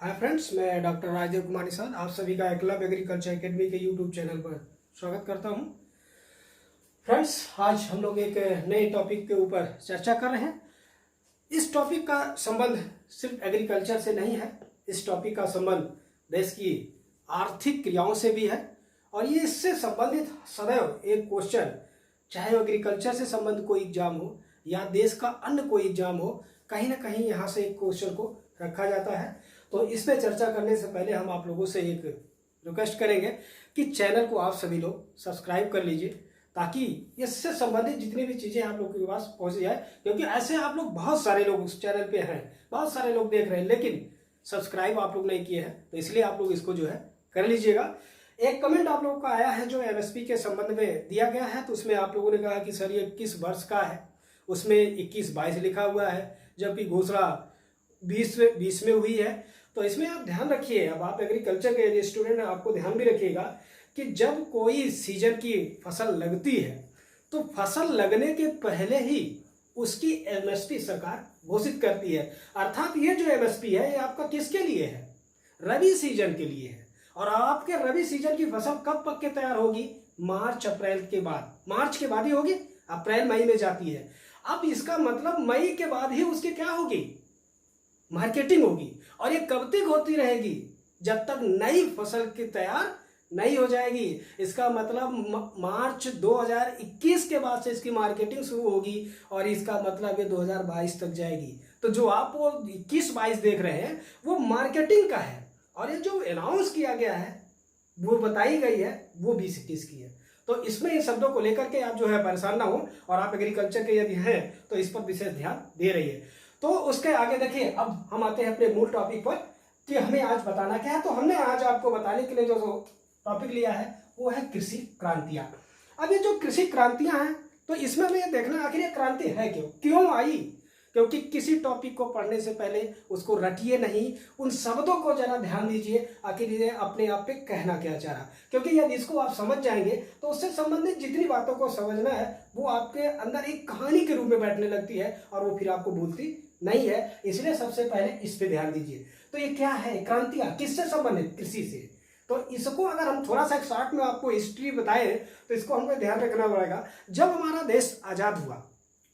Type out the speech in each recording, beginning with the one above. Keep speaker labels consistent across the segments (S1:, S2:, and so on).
S1: Hi friends, मैं doctor Rajdev Kumar Nishad आप सभी का एकलव्य एग्रीकल्चर एकेडमी के यूट्यूब चैनल पर स्वागत करता हूं। फ्रेंड्स, आज हम लोग एक नए टॉपिक के ऊपर चर्चा कर रहे हैं। इस टॉपिक का संबंध सिर्फ एग्रीकल्चर से नहीं है, इस टॉपिक का संबंध देश की आर्थिक क्रियाओं से भी है। और ये इससे संबंधित सदैव एक क्वेश्चन, चाहे वो एग्रीकल्चर से संबंधित कोई एग्जाम हो या देश का अन्य कोई एग्जाम हो, कहीं ना कहीं यहाँ से एक क्वेश्चन को रखा जाता है। तो इस पे चर्चा करने से पहले हम आप लोगों से एक रिक्वेस्ट करेंगे कि चैनल को आप सभी लोग सब्सक्राइब कर लीजिए, ताकि इससे संबंधित जितनी भी चीज़ें आप लोगों के पास पहुंच जाए। क्योंकि ऐसे आप लोग बहुत सारे लोग उस चैनल पे हैं, बहुत सारे लोग देख रहे हैं, लेकिन सब्सक्राइब आप लोग नहीं किए हैं, तो इसलिए आप लोग इसको जो है कर लीजिएगा। एक कमेंट आप लोगों का आया है जो एमएसपी के संबंध में दिया गया है, तो उसमें आप लोगों ने कहा कि सर ये किस वर्ष का है, उसमें 21-22 लिखा हुआ है, जबकि घोषणा 20 में हुई है। तो इसमें आप ध्यान रखिए, अब आप एग्रीकल्चर के स्टूडेंट हैं, आपको ध्यान भी रखिएगा कि जब कोई सीजन की फसल लगती है तो फसल लगने के पहले ही उसकी एमएसपी सरकार घोषित करती है। अर्थात ये जो एमएसपी है ये आपका किसके लिए है? रबी सीजन के लिए है। और आपके रबी सीजन की फसल कब पक के तैयार होगी? मार्च अप्रैल के बाद, मार्च के बाद ही होगी, अप्रैल मई में जाती है। अब इसका मतलब मई के बाद ही उसकी क्या होगी? मार्केटिंग होगी। और ये कब तक होती रहेगी? जब तक नई फसल की तैयार नहीं हो जाएगी। इसका मतलब मार्च 2021 के बाद से इसकी मार्केटिंग शुरू होगी और इसका मतलब ये 2022 तक जाएगी। तो जो आप वो 21-22 देख रहे हैं वो मार्केटिंग का है, और ये जो अनाउंस किया गया है, वो बताई गई है, वो 20-21 की है। तो इसमें इन शब्दों को लेकर के आप जो है परेशान ना हो, और आप एग्रीकल्चर के यदि हैं तो इस पर विशेष ध्यान दे रहिए। तो उसके आगे देखिए, अब हम आते हैं अपने मूल टॉपिक पर कि हमें आज बताना क्या है। तो हमने आज आपको बताने के लिए जो टॉपिक लिया है वो है कृषि क्रांतियां। अब ये जो कृषि क्रांतियां हैं, तो इसमें हमें देखना आखिर ये क्रांति है क्यों आई। क्योंकि किसी टॉपिक को पढ़ने से पहले उसको रटिए नहीं, उन शब्दों को जरा ध्यान दीजिए, आखिर ये अपने आप पे कहना क्या चाह रहा। क्योंकि यदि इसको आप समझ जाएंगे तो उससे संबंधित जितनी बातों को समझना है वो आपके अंदर एक कहानी के रूप में बैठने लगती है और वो फिर आपको भूलती नहीं है। इसलिए सबसे पहले इस पे ध्यान दीजिए। तो ये क्या है क्रांतियां, किससे संबंधित? कृषि से। तो इसको अगर हम थोड़ा सा शॉर्ट में आपको हिस्ट्री बताएं तो इसको हमको ध्यान रखना पड़ेगा। जब हमारा देश आजाद हुआ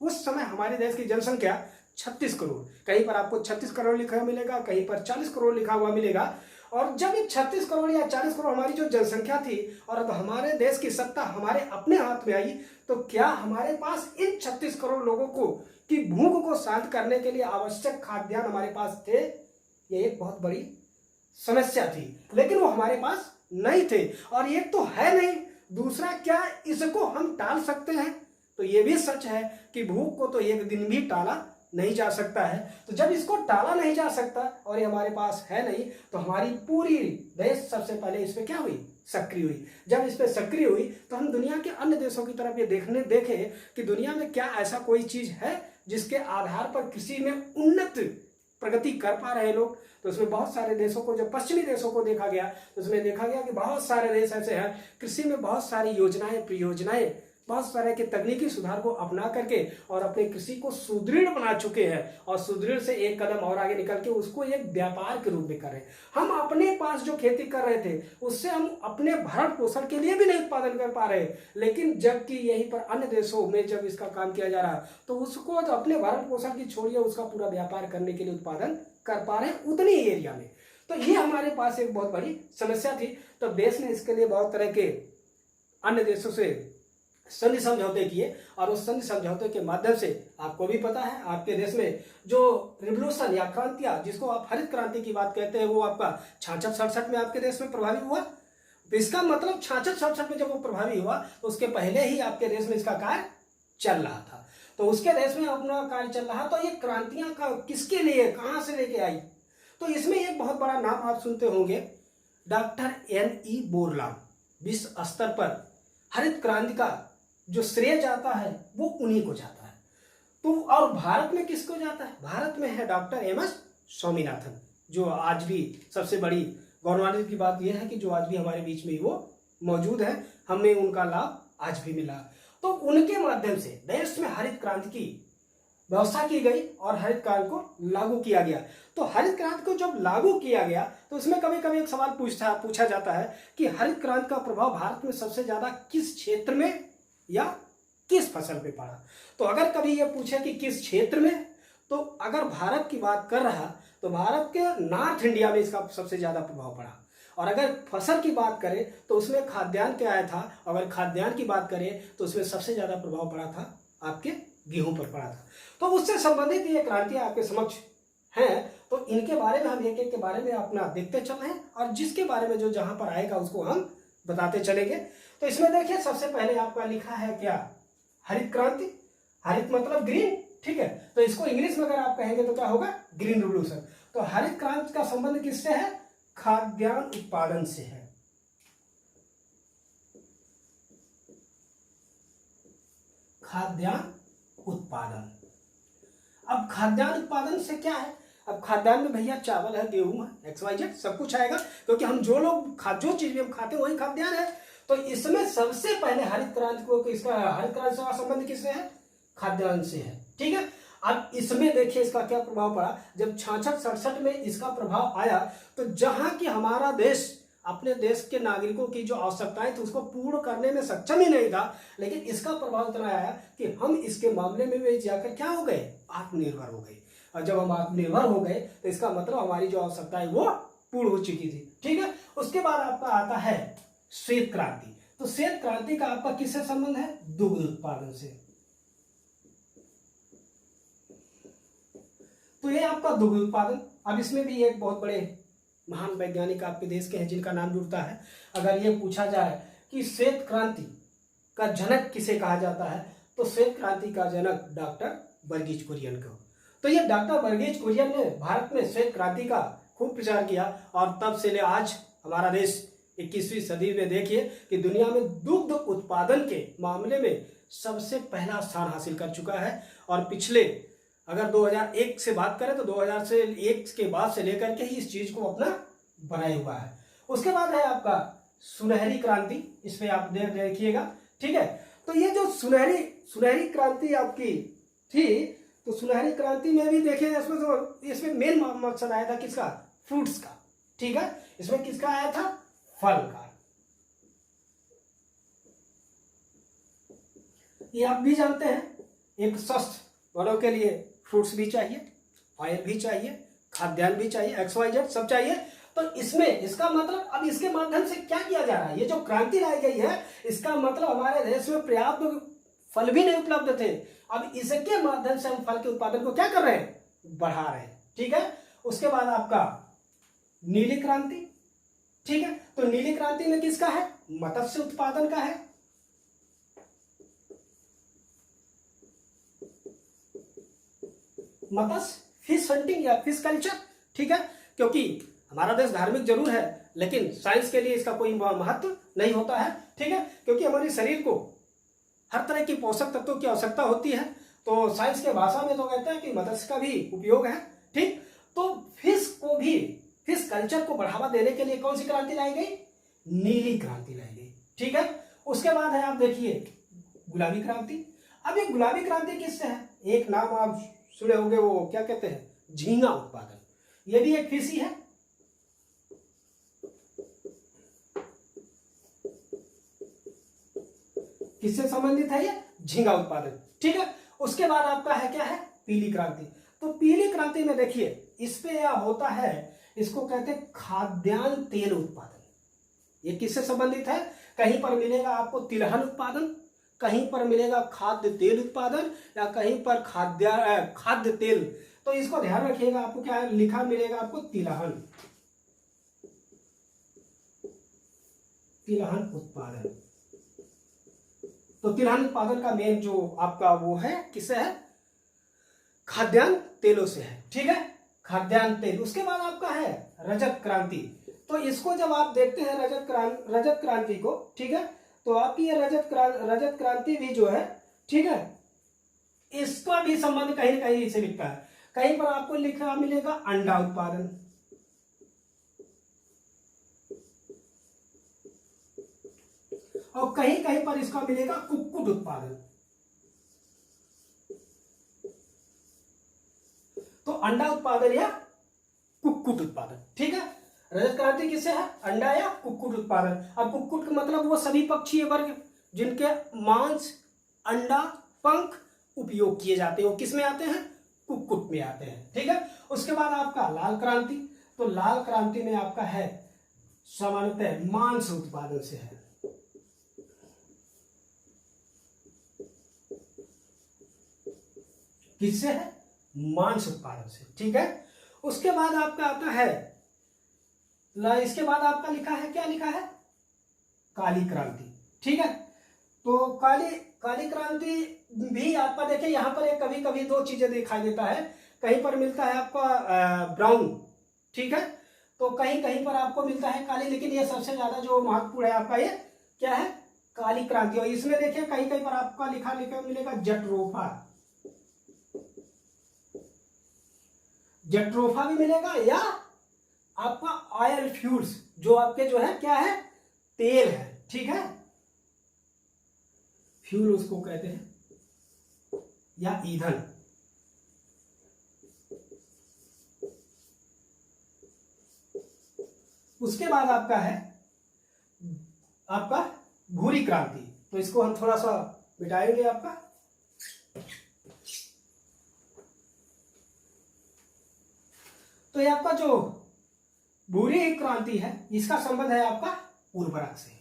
S1: उस समय हमारे देश की जनसंख्या 36 करोड़, कहीं पर आपको 36 करोड़ लिखा मिलेगा, कहीं पर 40 करोड़ लिखा हुआ मिलेगा। और जब ये 36 करोड़ या 40 करोड़ हमारी जो जनसंख्या थी और अब हमारे देश की सत्ता हमारे अपने हाथ में आई, तो क्या हमारे पास इन 36 करोड़ लोगों को की भूख को शांत करने के लिए आवश्यक खाद्यान्न हमारे पास थे? ये एक बहुत बड़ी समस्या थी, लेकिन वो हमारे पास नहीं थे। और एक तो है नहीं, दूसरा क्या इसको हम टाल सकते हैं? तो ये भी सच है कि भूख को तो एक दिन भी टाला नहीं जा सकता है। तो जब इसको टाला नहीं जा सकता और ये हमारे पास है नहीं, तो हमारी पूरी देश सबसे पहले इस पे क्या हुई? सक्रिय हुई। जब इस पे सक्रिय हुई तो हम दुनिया के अन्य देशों की तरफ ये देखे कि दुनिया में क्या ऐसा कोई चीज है जिसके आधार पर कृषि में उन्नत प्रगति कर पा रहे लोग। तो उसमें बहुत सारे देशों को, जब पश्चिमी देशों को देखा गया तो उसमें देखा गया कि बहुत सारे देश ऐसे हैं कृषि में बहुत सारी योजनाएं, परियोजनाएं, बहुत सारे के तकनीकी सुधार को अपना करके और अपने कृषि को सुदृढ़ बना चुके हैं। और सुदृढ़ से एक कदम और आगे निकल के उसको एक व्यापार के रूप में कर रहे हैं। हम अपने पास जो खेती कर रहे थे उससे हम अपने भरण पोषण के लिए भी नहीं उत्पादन कर पा रहे, लेकिन जबकि यहीं पर अन्य देशों में जब इसका काम किया जा रहा तो उसको तो अपने भरण पोषण की छोड़िए, उसका पूरा व्यापार करने के लिए उत्पादन कर पा रहे हैं उतनी ही एरिया में। तो ये हमारे पास एक बहुत बड़ी समस्या थी। तो देश ने इसके लिए बहुत तरह के अन्य देशों से संधि समझौते किए, और उस संधि समझौते के माध्यम से आपको भी पता है आपके देश में जो रिवोल्यूशन या क्रांतियां, जिसको आप हरित क्रांति की बात कहते हैं, वो आपका 66-67 में आपके देश में प्रभावी हुआ। तो इसका मतलब 66-67 में जब वो प्रभावी हुआ तो उसके पहले ही आपके देश में इसका कार्य चल रहा था। तो उसके देश में अपना कार्य चल रहा। तो ये क्रांतियां का किसके लिए, कहां से लेके आई? तो इसमें एक बहुत बड़ा नाम आप सुनते होंगे, डॉक्टर N.E. बोरलाम। विश्व स्तर पर हरित क्रांति का जो श्रेय जाता है वो उन्हीं को जाता है। तो और भारत में किसको जाता है? भारत में है डॉक्टर M.S. स्वामीनाथन, जो आज भी सबसे बड़ी गौरवान्वित की बात यह है कि जो आज भी हमारे बीच में वो मौजूद है, हमें उनका लाभ आज भी मिला। तो उनके माध्यम से देश में हरित क्रांति की व्यवस्था की गई और हरित क्रांति को लागू किया गया। तो हरित क्रांति को जब लागू किया गया तो इसमें कभी कभी एक सवाल पूछा जाता है कि हरित क्रांति का प्रभाव भारत में सबसे ज्यादा किस क्षेत्र में या किस फसल पे पड़ा। तो अगर कभी ये पूछे कि किस क्षेत्र में, तो अगर भारत की बात कर रहा तो भारत के नॉर्थ इंडिया में इसका सबसे ज्यादा प्रभाव पड़ा। और अगर फसल की बात करें तो उसमें खाद्यान्न क्या आया था, अगर खाद्यान्न की बात करें तो उसमें सबसे ज्यादा प्रभाव पड़ा था आपके गेहूं पर पड़ा था। तो उससे संबंधित ये क्रांतियां आपके समक्ष हैं, तो इनके बारे में हम एक एक के बारे में अपना देखते चल रहे हैं और जिसके बारे में जो जहां पर आएगा उसको हम बताते चलेंगे। तो इसमें देखिए सबसे पहले आपका लिखा है क्या, हरित क्रांति। हरित मतलब ग्रीन, ठीक है, तो इसको इंग्लिश में अगर आप कहेंगे तो क्या होगा, ग्रीन रिवोल्यूशन। तो हरित क्रांति का संबंध किससे है, खाद्यान्न उत्पादन से है। खाद्यान्न उत्पादन। अब खाद्यान्न उत्पादन से क्या है, अब खाद्यान्न में भैया चावल है, गेहूं है, XYZ सब कुछ आएगा, क्योंकि हम जो चीज भी हम खाते हैं वही खाद्यान्न है। तो इसमें सबसे पहले हरित क्रांति को, इसका हरित क्रांति का संबंध किससे है, खाद्यान्न से है, ठीक है। अब इसमें देखिए इसका क्या प्रभाव पड़ा, जब 66-67 में इसका प्रभाव आया तो जहां की हमारा देश अपने देश के नागरिकों की जो आवश्यकताएं थी उसको पूर्ण करने में सक्षम ही नहीं था, लेकिन इसका प्रभाव इतना आया कि हम इसके मामले में भी जाकर क्या हो गए, आत्मनिर्भर हो गए। और जब हम आत्मनिर्भर हो गए तो इसका मतलब हमारी जो आवश्यकताएं वो पूर्ण हो चुकी थी, ठीक है। उसके बाद आपका आता है श्वेत क्रांति। तो श्वेत क्रांति का आपका किससे संबंध है, दुग्ध उत्पादन से। तो ये आपका दुग्ध उत्पादन। अब इसमें भी एक बहुत बड़े महान वैज्ञानिक आपके देश के हैं जिनका नाम जुड़ता है। अगर ये पूछा जाए कि श्वेत क्रांति का जनक किसे कहा जाता है, तो श्वेत क्रांति का जनक डॉक्टर वर्गीज कुरियन को। तो ये डॉक्टर वर्गीज कुरियन ने भारत में श्वेत क्रांति का खूब प्रचार किया और तब से ले आज हमारा देश 21वीं सदी में देखिए कि दुनिया में दुग्ध उत्पादन के मामले में सबसे पहला स्थान हासिल कर चुका है। और पिछले अगर 2001 से बात करें तो 2001 के बाद से लेकर के ही इस चीज को अपना बनाया हुआ है। उसके बाद है आपका सुनहरी क्रांति, इस पे आप देखिएगा, ठीक है। तो ये जो सुनहरी क्रांति आपकी थी, तो सुनहरी क्रांति में भी देखिए इसमें मेन मकसद आया था किसका, फ्रूट्स का, ठीक है। इसमें किसका आया था, फल का। ये आप भी जानते हैं, एक स्वस्थ बड़ों के लिए फ्रूट्स भी चाहिए, ऑयल भी चाहिए, खाद्यान्न भी चाहिए, XYZ सब चाहिए। तो इसमें इसका मतलब अब इसके माध्यम से क्या किया जा रहा है, ये जो क्रांति लाई गई है इसका मतलब हमारे देश में पर्याप्त फल भी नहीं उपलब्ध थे, अब इसके माध्यम से हम फल के उत्पादन को क्या कर रहे हैं, बढ़ा रहे हैं, ठीक है। उसके बाद आपका नीली क्रांति, ठीक है। तो नीली क्रांति में किसका है, मत्स्य उत्पादन का है। मत्स्य, फिश हंटिंग या फिश कल्चर, ठीक है। क्योंकि हमारा देश धार्मिक जरूर है लेकिन साइंस के लिए इसका कोई महत्व नहीं होता है, ठीक है। क्योंकि हमारे शरीर को हर तरह की पोषक तत्वों की आवश्यकता होती है, तो साइंस के भाषा में तो कहते हैं कि मत्स्य का भी उपयोग है, ठीक। तो फिश कल्चर को बढ़ावा देने के लिए कौन सी क्रांति लाई गई, नीली क्रांति लाई गई, ठीक है। उसके बाद है आप देखिए गुलाबी क्रांति। अब ये गुलाबी क्रांति किससे है, एक नाम आप सुने होंगे, वो क्या कहते हैं, झींगा उत्पादन। ये भी एक फिश ही है, किससे संबंधित है, ये झींगा उत्पादन, ठीक है। उसके बाद आपका है क्या है, पीली क्रांति। तो पीली क्रांति में देखिए इस पे यह होता है, इसको कहते हैं खाद्यान्न तेल उत्पादन। ये किससे संबंधित है, कहीं पर मिलेगा आपको तिलहन उत्पादन, कहीं पर मिलेगा खाद्य तेल उत्पादन, या कहीं पर खाद्य तेल। तो इसको ध्यान रखिएगा, आपको क्या है लिखा मिलेगा, आपको तिलहन उत्पादन। तो तिलहन उत्पादन का मेन जो आपका वो है किससे है, खाद्यान्न तेलों से है, ठीक है, खाद्यान्न तेल। उसके बाद आपका है रजत क्रांति। तो इसको जब आप देखते हैं रजत क्रांति को, ठीक है, तो आपकी ये रजत क्रांति भी जो है, ठीक है, इसका भी संबंध कहीं ना कहीं से लिखता है। कहीं पर आपको लिखा मिलेगा अंडा उत्पादन, और कहीं कहीं पर इसका मिलेगा कुक्कुट उत्पादन। तो अंडा उत्पादन या कुक्कुट उत्पादन। ठीक है, रजत क्रांति किससे है? अंडा या कुक्कुट उत्पादन। अब कुक्कुट का मतलब वो सभी पक्षीय वर्ग जिनके मांस, अंडा, पंख उपयोग किए जाते हैं, वो किस में आते हैं? कुक्कुट में आते हैं। ठीक है, उसके बाद आपका लाल क्रांति। तो लाल क्रांति में आपका है सामान्यतः मांस उत्पादन से है। किससे है? मांस उत्पादन से। ठीक है, उसके बाद आपका आता है इसके बाद आपका लिखा है, क्या लिखा है? काली क्रांति। ठीक है, तो काली क्रांति भी आपका देखिए यहां पर एक कभी कभी दो चीजें दिखाई देता है। कहीं पर मिलता है आपका ब्राउन, ठीक है, तो कहीं कहीं पर आपको मिलता है काली, लेकिन ये सबसे ज्यादा जो महत्वपूर्ण है आपका ये क्या है? काली क्रांति। और इसमें देखिए कहीं कहीं पर आपका लिखा मिलेगा जट्रोफा। जट्रोफा भी मिलेगा, या आपका ऑयल फ्यूल्स जो आपके जो है क्या है? तेल है। ठीक है, फ्यूल उसको कहते हैं, या ईंधन। उसके बाद आपका है आपका भूरी क्रांति। तो इसको हम थोड़ा सा मिटाएंगे आपका। तो ये आपका जो भूरी क्रांति है इसका संबंध है आपका उर्वरक से।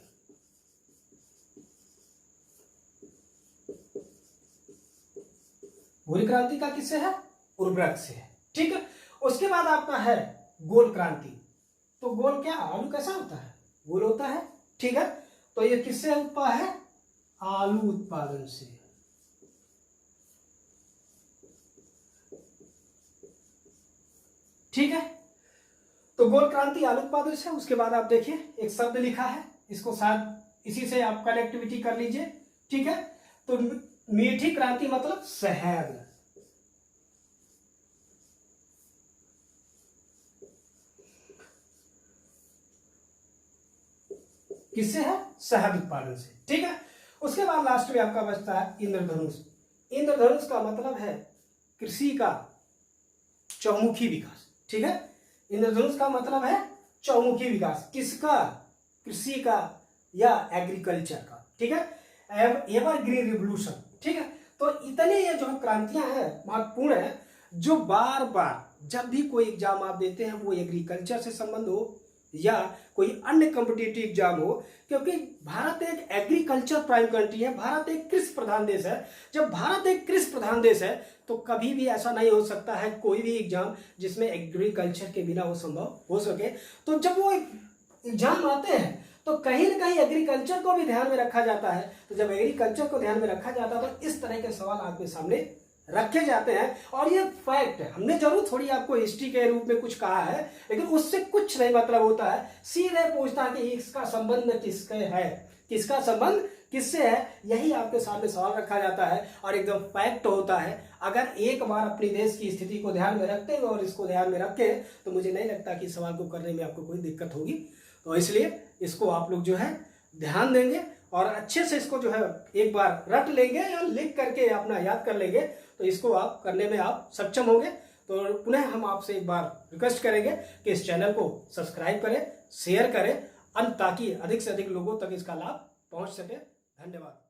S1: भूरी क्रांति का किससे है? उर्वरक से है। ठीक है, उसके बाद आपका है गोल क्रांति। तो गोल क्या? आलू कैसा होता है? गोल होता है। ठीक है, तो ये किससे उत्पादन है? आलू उत्पादन से। ठीक है, तो गोल क्रांति आलू उत्पादन से। उसके बाद आप देखिए एक शब्द लिखा है, इसको शायद इसी से आप कनेक्टिविटी कर लीजिए। ठीक है, तो मीठी क्रांति मतलब शहद। किससे है? शहद उत्पादन से। ठीक है, उसके बाद लास्ट में आपका बचता है इंद्रधनुष। इंद्रधनुष का मतलब है कृषि का चौमुखी विकास। ठीक है, इंद्रधनुष का मतलब है चौमुखी विकास। किसका? कृषि का या एग्रीकल्चर का। ठीक है, एवरग्रीन रिवोल्यूशन। ठीक है, तो इतने ये जो क्रांतियां हैं महत्वपूर्ण है, जो बार बार जब भी कोई एग्जाम आप देते हैं, वो एग्रीकल्चर से संबंध हो या कोई अन्य कॉम्पिटिटिव एग्जाम हो, क्योंकि भारत एक एग्रीकल्चर प्राइम कंट्री है, भारत एक कृषि प्रधान देश है। जब भारत एक कृषि प्रधान देश है तो कभी भी ऐसा नहीं हो सकता है कोई भी एग्जाम जिसमें एग्रीकल्चर के बिना वो संभव हो सके। तो जब वो एग्जाम आते हैं तो कहीं ना कहीं एग्रीकल्चर को भी ध्यान में रखा जाता है। तो जब एग्रीकल्चर को ध्यान में रखा जाता है तो इस तरह के सवाल आपके सामने रखे जाते हैं। और ये फैक्ट है, हमने जरूर थोड़ी आपको हिस्ट्री के रूप में कुछ कहा है, लेकिन उससे कुछ नहीं मतलब होता है। सीधे पूछता है कि इसका संबंध किसके है, किसका संबंध किससे है, यही आपके सामने सवाल रखा जाता है और एकदम फैक्ट होता है। अगर एक बार अपने देश की स्थिति को ध्यान में रखते हैं और इसको ध्यान में रखें तो मुझे नहीं लगता कि सवाल को करने में आपको कोई दिक्कत होगी। तो इसलिए इसको आप लोग जो है ध्यान देंगे और अच्छे से इसको जो है एक बार रट लेंगे या लिख करके अपना याद कर लेंगे, तो इसको आप करने में आप सक्षम होंगे। तो पुनः हम आपसे एक बार रिक्वेस्ट करेंगे कि इस चैनल को सब्सक्राइब करें, शेयर करें, ताकि अधिक से अधिक लोगों तक इसका लाभ पहुंच सके। धन्यवाद।